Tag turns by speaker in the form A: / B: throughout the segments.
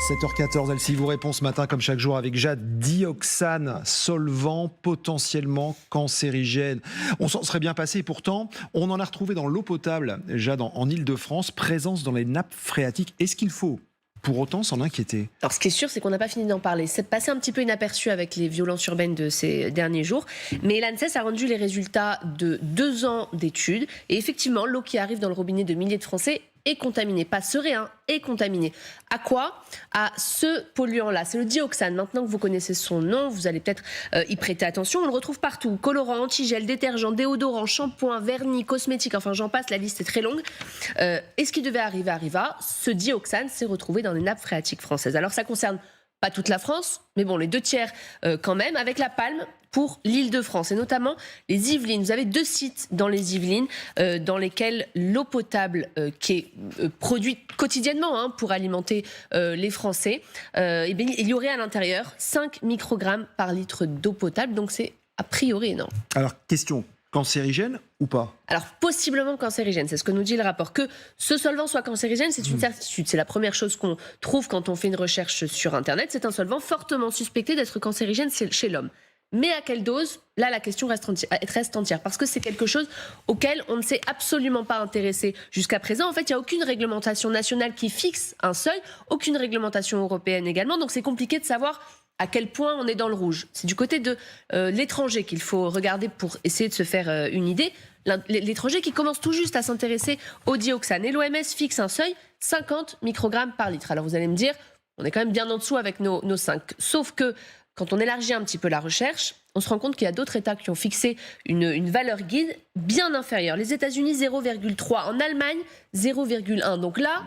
A: 7h14, Elsie vous répond ce matin comme chaque jour avec Jade. Dioxane, solvant potentiellement cancérigène. On s'en serait bien passé et pourtant on en a retrouvé dans l'eau potable, Jade, en Île-de-France, présence dans les nappes phréatiques. Est-ce qu'il faut pour autant s'en inquiéter?
B: Alors ce qui est sûr, c'est qu'on n'a pas fini d'en parler. C'est passé un petit peu inaperçu avec les violences urbaines de ces derniers jours. Mais l'ANSES a rendu les résultats de 2 ans d'études. Et effectivement, l'eau qui arrive dans le robinet de milliers de Français est contaminée. Pas serait, est contaminée. À quoi? À ce polluant-là. C'est le dioxane. Maintenant que vous connaissez son nom, vous allez peut-être y prêter attention. On le retrouve partout. Colorant, antigel, détergent, déodorant, shampoing, vernis, cosmétiques. Enfin, j'en passe, la liste est très longue. Et ce qui devait arriver arriva. Ce dioxane s'est retrouvé dans les nappes phréatiques françaises. Alors, ça concerne pas toute la France, mais bon, les 2/3 quand même, avec la palme pour l'Île-de-France, et notamment les Yvelines. Vous avez 2 sites dans les Yvelines dans lesquels l'eau potable qui est produite quotidiennement pour alimenter les Français, et bien, il y aurait à l'intérieur 5 microgrammes par litre d'eau potable, donc c'est a priori énorme.
A: Alors, question, cancérigène ou pas?
B: Alors, possiblement cancérigène, c'est ce que nous dit le rapport. Que ce solvant soit cancérigène, c'est une certitude. C'est la première chose qu'on trouve quand on fait une recherche sur Internet. C'est un solvant fortement suspecté d'être cancérigène chez l'homme. Mais à quelle dose? Là, la question reste entière, parce que c'est quelque chose auquel on ne s'est absolument pas intéressé jusqu'à présent. En fait, il n'y a aucune réglementation nationale qui fixe un seuil, aucune réglementation européenne également, donc c'est compliqué de savoir à quel point on est dans le rouge. C'est du côté de l'étranger qu'il faut regarder pour essayer de se faire une idée. L'étranger qui commence tout juste à s'intéresser au dioxane. Et l'OMS fixe un seuil, 50 microgrammes par litre. Alors vous allez me dire, on est quand même bien en dessous avec nos 5. Sauf que quand on élargit un petit peu la recherche, on se rend compte qu'il y a d'autres États qui ont fixé une valeur guide bien inférieure. Les États-Unis, 0,3. En Allemagne, 0,1. Donc là,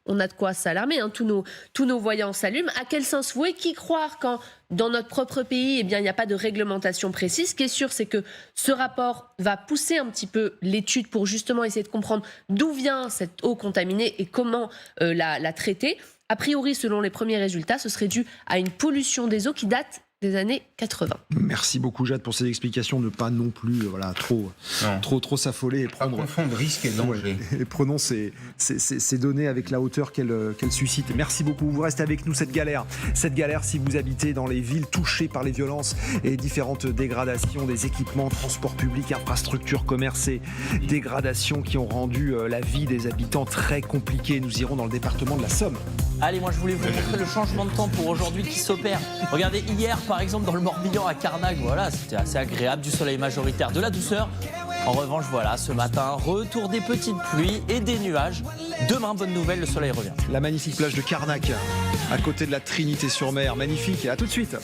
B: on a de quoi s'alarmer, tous nos voyants s'allument. À quel sens vouer? Qui croire quand, dans notre propre pays, il n'y a pas de réglementation précise? Ce qui est sûr, c'est que ce rapport va pousser un petit peu l'étude pour justement essayer de comprendre d'où vient cette eau contaminée et comment la traiter. A priori, selon les premiers résultats, ce serait dû à une pollution des eaux qui date des années 80.
A: Merci beaucoup Jade pour ces explications, ne pas non plus trop s'affoler et prendre
C: confondre risque et danger.
A: Et prenons ces données avec la hauteur qu'elles suscitent. Merci beaucoup, vous restez avec nous. Cette galère si vous habitez dans les villes touchées par les violences et différentes dégradations des équipements, transports publics, infrastructures, commerces et dégradations qui ont rendu la vie des habitants très compliquée. Nous irons dans le département de la Somme.
D: Allez, moi je voulais vous montrer le changement de temps pour aujourd'hui qui s'opère. Regardez, hier par exemple dans le Morbihan à Carnac, voilà, c'était assez agréable, du soleil majoritaire, de la douceur. En revanche, voilà, ce matin, retour des petites pluies et des nuages. Demain, bonne nouvelle, le soleil revient.
A: La magnifique plage de Carnac, à côté de la Trinité-sur-Mer, magnifique. À tout de suite.